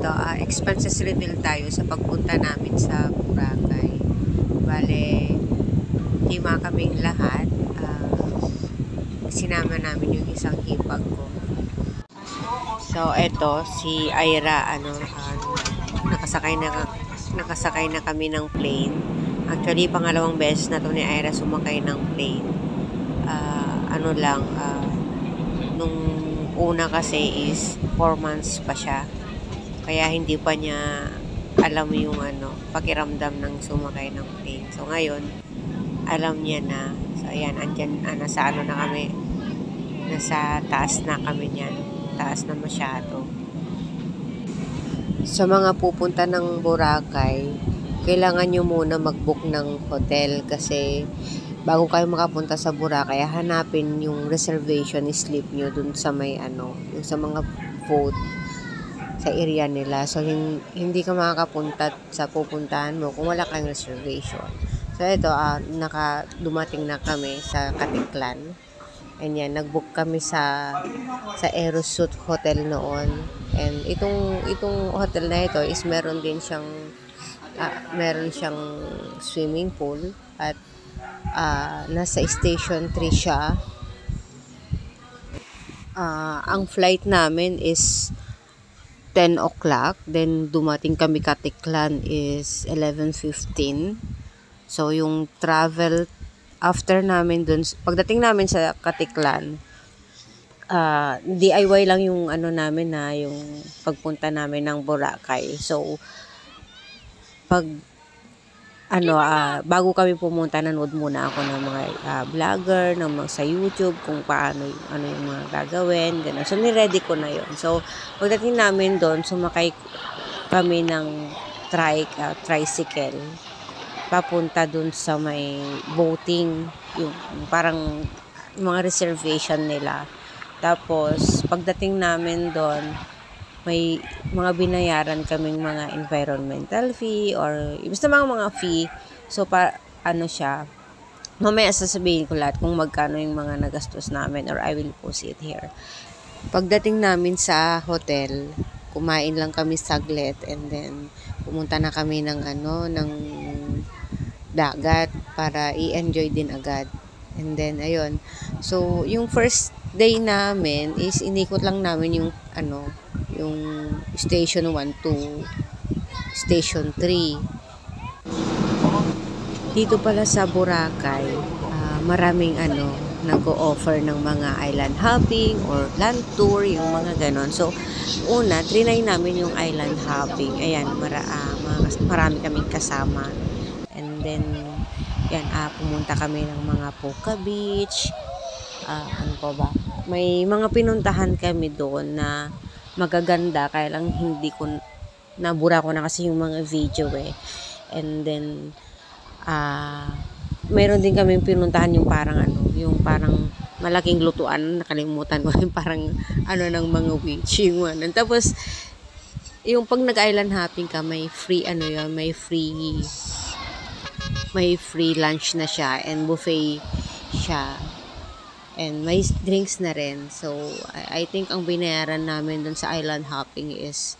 ito, expenses reveal tayo sa pagpunta namin sa Boracay. Bale, lima kaming lahat. Sinama namin yung isang hipag ko. So, ito, si Ira, nakasakay na kami ng plane. Actually, pangalawang beses na to ni Ira sumakay ng plane. Nung una kasi is 4 months pa siya. Kaya hindi pa niya alam yung pakiramdam ng sumakay ng plane. So ngayon, alam niya na. So ayan, nasa na kami. Nasa taas na kami niyan. Taas na masyado. Sa mga pupunta ng Boracay, kailangan nyo muna mag-book ng hotel kasi bago kayo makapunta sa Boracay, hanapin yung reservation slip nyo dun sa may yung sa mga vote sa area nila. So, hindi ka makakapunta sa pupuntahan mo kung wala kang reservation. So, ito, dumating na kami sa Caticlan. And yan, nag-book kami sa Aerosuite Hotel noon. And itong hotel na ito is meron siyang swimming pool at nasa station 3 siya. Ang flight namin is 10 o'clock. Then, dumating kami Caticlan is 11:15. So, yung travel after namin dun, pagdating namin sa Caticlan, DIY lang yung namin yung pagpunta namin ng Boracay. So, bago kami pumunta, nanood muna ako ng mga vlogger, sa YouTube, kung paano, yung mga gagawin, gano'n. So, niready ko na yon. So, pagdating namin doon, sumakay kami ng tricycle, papunta doon sa may boating, yung parang mga reservation nila. Tapos, pagdating namin doon, may mga binayaran kaming mga environmental fee or basta mga fee. So, siya, mamaya sasabihin ko lahat kung magkano yung mga nagastos namin or I will post it here. Pagdating namin sa hotel, kumain lang kami saglit and then pumunta na kami ng dagat para i-enjoy din agad. And then, ayun. So, yung first day namin is inikot lang namin yung station 1 to station 3. Dito pala sa Boracay, maraming nag-o-offer ng mga island hopping or land tour, yung mga ganon. So, una, trinay namin yung island hopping. Ayan, marami kaming kasama. And then, pumunta kami ng mga Puka Beach. May mga pinuntahan kami doon na magaganda, kaya lang hindi ko nabura ko na kasi yung mga video and then mayroon din kaming pinuntahan yung parang malaking lutuan, nakalimutan ko yung parang ng mga witch yung tapos yung pag nag-island hopping ka, may free may free lunch na siya and buffet siya. And may drinks na rin. So, I think ang binayaran namin dun sa island hopping is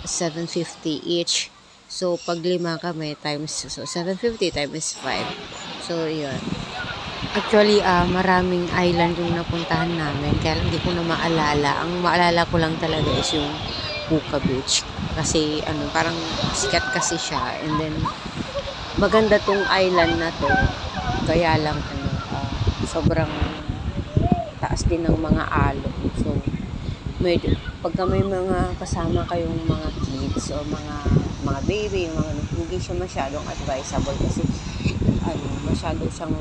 750 each. So, pag 5 kami, 750 times 5. So, yun. Actually, maraming island yung napuntahan namin. Kaya hindi ko na maalala. Ang maalala ko lang talaga is yung Puka Beach. Kasi, parang sikat kasi siya. And then, maganda tong island na to. Kaya lang, sobrang taas din ng mga alon. So, pagka may mga kasama kayong mga kids o mga baby, hindi siya masyadong advisable kasi masyado siyang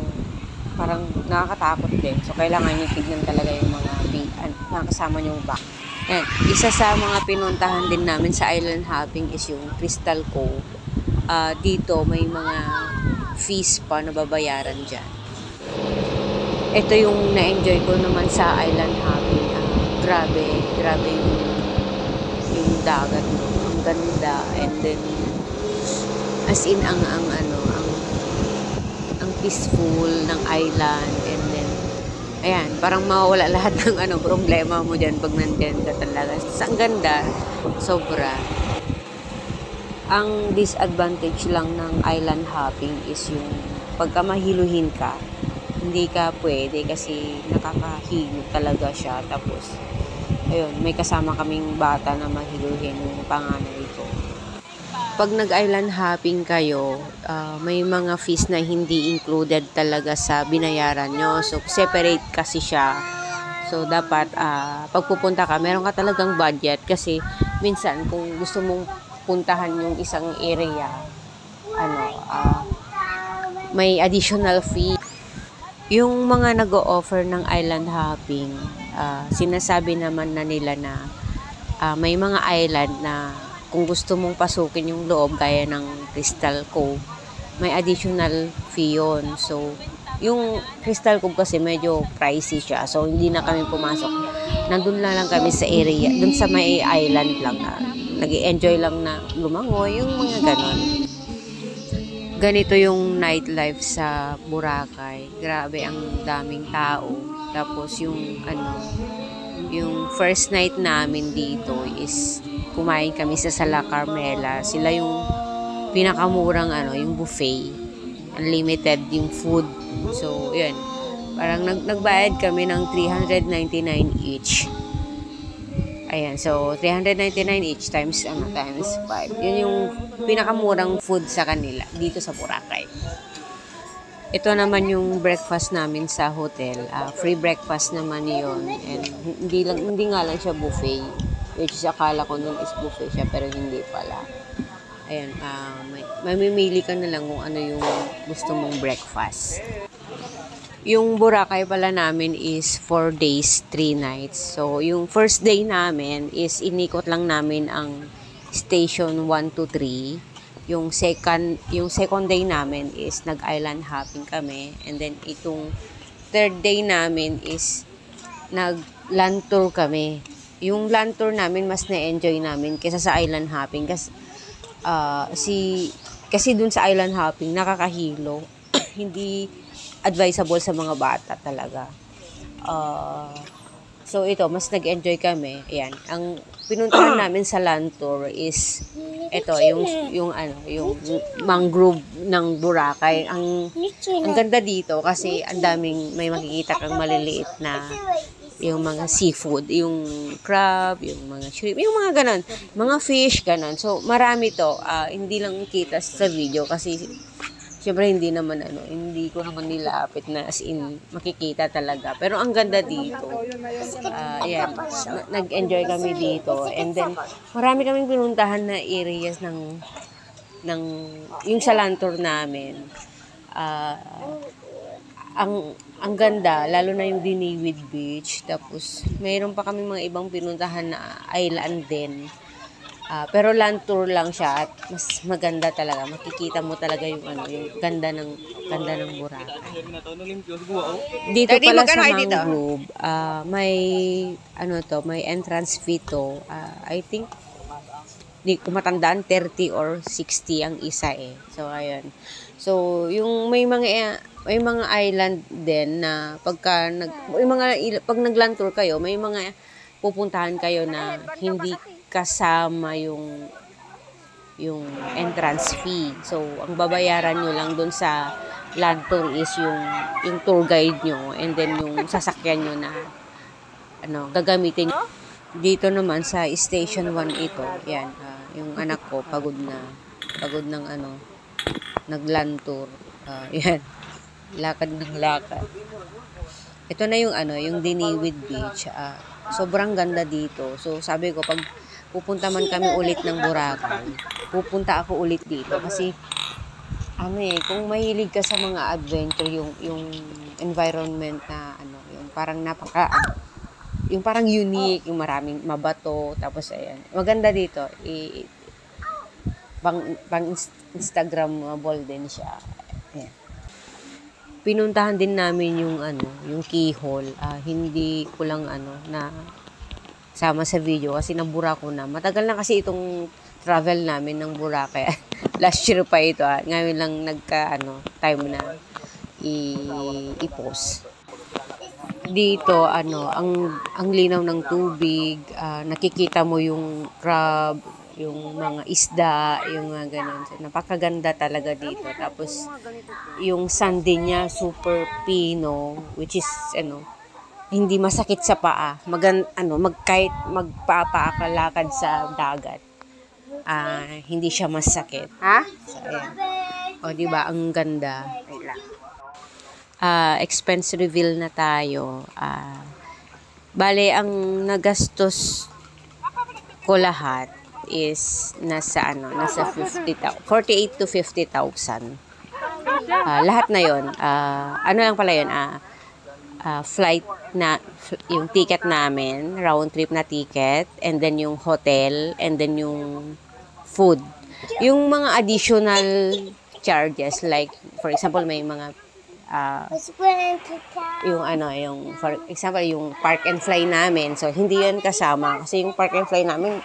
parang nakakatakot din. So, kailangan nyo tignan talaga yung mga kasama nyo back. And, isa sa mga pinuntahan din namin sa island hopping is yung Crystal Cove. Dito, may mga fees pa na babayaran dyan. Ito yung na-enjoy ko naman sa island hopping. Grabe yung dagat mo. Ang ganda. And then, as in, ang peaceful ng island. And then, ayan, parang mawawala lahat ng problema mo dyan pag nandyan ka talaga. Ang ganda. Sobra. Ang disadvantage lang ng island hopping is yung pagka mahiluhin ka, hindi ka pwede kasi nakakahilo talaga siya. Tapos, ayun, may kasama kaming bata na mahiluhin yung panganay ko. Pag nag-island hopping kayo, may mga fees na hindi included talaga sa binayaran nyo. So, separate kasi siya. So, dapat, pag pupunta ka, meron ka talagang budget. Kasi, minsan, kung gusto mong puntahan yung isang area, may additional fee. Yung mga nag-o-offer ng island hopping, sinasabi naman na nila na may mga island na kung gusto mong pasukin yung loob gaya ng Crystal Cove, may additional fee yun. So, yung Crystal Cove kasi medyo pricey siya. So, hindi na kami pumasok. Nandun na lang kami sa area, dun sa may island lang na nag-enjoy lang na lumangoy, yung mga ganon. Ganito yung nightlife sa Boracay. Grabe, ang daming tao. Tapos yung first night namin dito is kumain kami sa Sala Carmela. Sila yung pinakamurang yung buffet. Unlimited yung food. So, yun. Parang nagbayad kami ng 399 each. Ayan, so 399 each times 5. Yun yung pinakamurang food sa kanila dito sa Boracay. Ito naman yung breakfast namin sa hotel. Free breakfast naman yun. And hindi nga lang siya buffet. Which is akala ko nun is buffet siya pero hindi pala. Ayan, mamimili ka na lang kung ano yung gusto mong breakfast. Yung Boracay pala namin is 4 days, 3 nights. So, yung first day namin is inikot lang namin ang station 1 to 3. Yung second day namin is nag-island hopping kami. And then, itong third day namin is nag-land tour kami. Yung land tour namin, mas na-enjoy namin kaysa sa island hopping. Kasi dun sa island hopping, nakakahilo. Hindi advisable sa mga bata talaga. So ito, mas nag-enjoy kami. Ayan, ang pinuntahan namin sa land tour is ito, yung mangrove ng Boracay. Ang ganda dito kasi ang daming may makikita kang maliliit na yung mga seafood, yung crab, yung mga shrimp, yung mga ganon, mga fish, ganon. So, marami to. Hindi lang kita sa video kasi syempre hindi ko naman nilapit na as in makikita talaga. Pero ang ganda dito. Ayan, nag-enjoy kami dito. And then, marami kaming pinuntahan na areas ng yung sa land tour namin. Ang ganda, lalo na yung Diniwid Beach. Tapos, mayroon pa kami mga ibang pinuntahan na island din. Pero land tour lang siya at mas maganda talaga. Makikita mo talaga yung ganda ng Boracay. Dito pala sa mangrove, may entrance fee to. I think di ko matandaan 30 or 60 ang isa eh. So ayun. So yung may mga island din na pag nagland tour kayo, may mga pupuntahan kayo na hindi kasama yung entrance fee. So ang babayaran nyo lang dun sa land tour is yung tour guide nyo and then yung sasakyan nyo na gagamitin nyo. Dito naman sa station 1 ito, yan, yung anak ko pagod ng nagland tour. Yan, lakad ng lakad. Ito na yung Diniwid Beach. Sobrang ganda dito. So sabi ko, pag pupunta man kami ulit ng Boracay, pupunta ako ulit dito kasi kung mahilig ka sa mga adventure, yung environment na yung parang yung parang unique, yung maraming mabato, tapos ayan. Maganda dito. Pang Instagramable din siya. Ayan. Pinuntahan din namin yung keyhole. Hindi ko lang na sama sa video kasi nabura ko na. Matagal na kasi itong travel namin ng Boracay. Last year pa ito. Ngayon lang time na i-post. dito, ang linaw ng tubig, nakikita mo yung crab, yung mga isda, yung mga ganun. So, napakaganda talaga dito. Tapos, yung sand niya, super pino, which is, hindi masakit sa paa. Kahit magpapaakalakad sa dagat, hindi siya masakit. Ha? So, ayan. O, diba? Ang ganda. Expense reveal na tayo. Bale, ang nagastos ko lahat is nasa 48 to 50,000. Lahat na yon. Lang pala yun, flight na, yung ticket namin, round trip na ticket, and then yung hotel, and then yung food. Yung mga additional charges, like, for example, may mga yung for example, yung park and fly namin. So, hindi yan kasama. Kasi yung park and fly namin,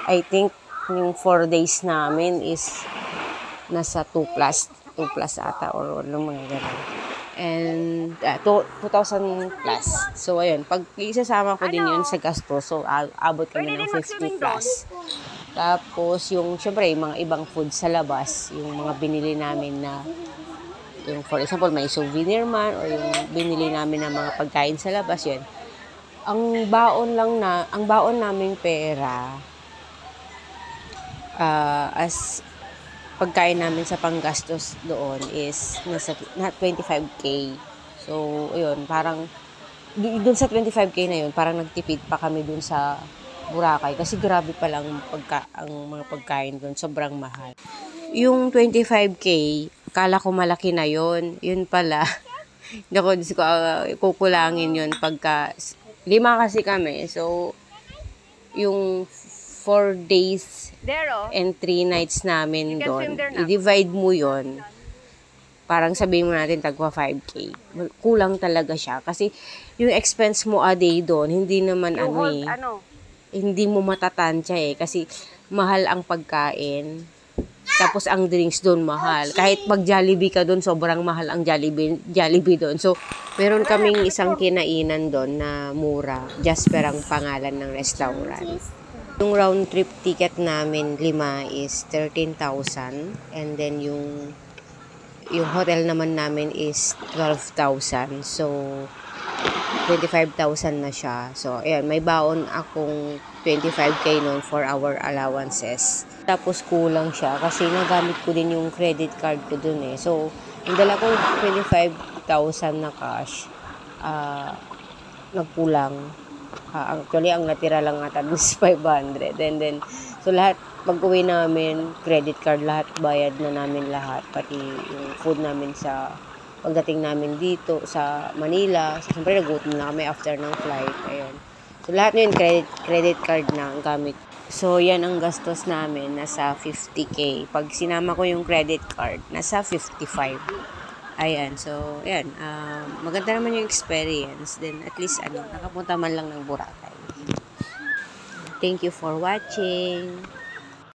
I think, yung 4 days namin is nasa 2 plus ata, or mga ganun. And, 2,000 plus. So, ayun. Pag isasama ko din yun sa gasto, so, abot kami ng 50 plus. Tapos, syempre, yung mga ibang food sa labas, yung mga binili namin na yung for example, may souvenir man o yung binili namin ng mga pagkain sa labas, yun. Ang baon naming pera as pagkain namin sa panggastos doon is nasa 25K. So, yun, parang doon sa 25K na yun, parang nagtipid pa kami doon sa Boracay kasi grabe pa lang ang mga pagkain doon, sobrang mahal. Yung 25K, kala ko malaki na yon. Yun pala. Hindi ko kukulangin yun pagka 5 kasi kami. So, yung 4 days and 3 nights namin doon, i-divide mo yon. Parang sabihin mo natin tagwa 5K. Kulang talaga siya. Kasi yung expense mo a day doon, hindi naman hindi mo matatansya kasi mahal ang pagkain. Tapos ang drinks doon mahal. Kahit pag Jollibee ka doon, sobrang mahal ang Jollibee doon. So, meron kaming isang kinainan doon na mura. Jasper ang pangalan ng restaurant. Yung round trip ticket namin, 5 is 13,000. And then yung hotel naman namin is 12,000. So, 25,000 na siya. So, ayan, may baon akong 25K noon for our allowances. Tapos kulang siya kasi nagamit ko din yung credit card ko dun eh. So, yung dala kong 25,000 na cash, nagkulang. Actually, ang natira lang ata is 500. And then, so lahat, pag-uwi namin, credit card, lahat, bayad na namin lahat. Pati yung food namin pagdating namin dito sa Manila. So, siyempre, nagutom na kami after ng flight. Ayun. So, lahat na yun, credit card na ang gamit. So, yan ang gastos namin, nasa 50K. Pag sinama ko yung credit card, nasa 55. Ayan, so, ayan. Maganda naman yung experience. Then, at least, nakapunta man lang ng Boracay. Thank you for watching.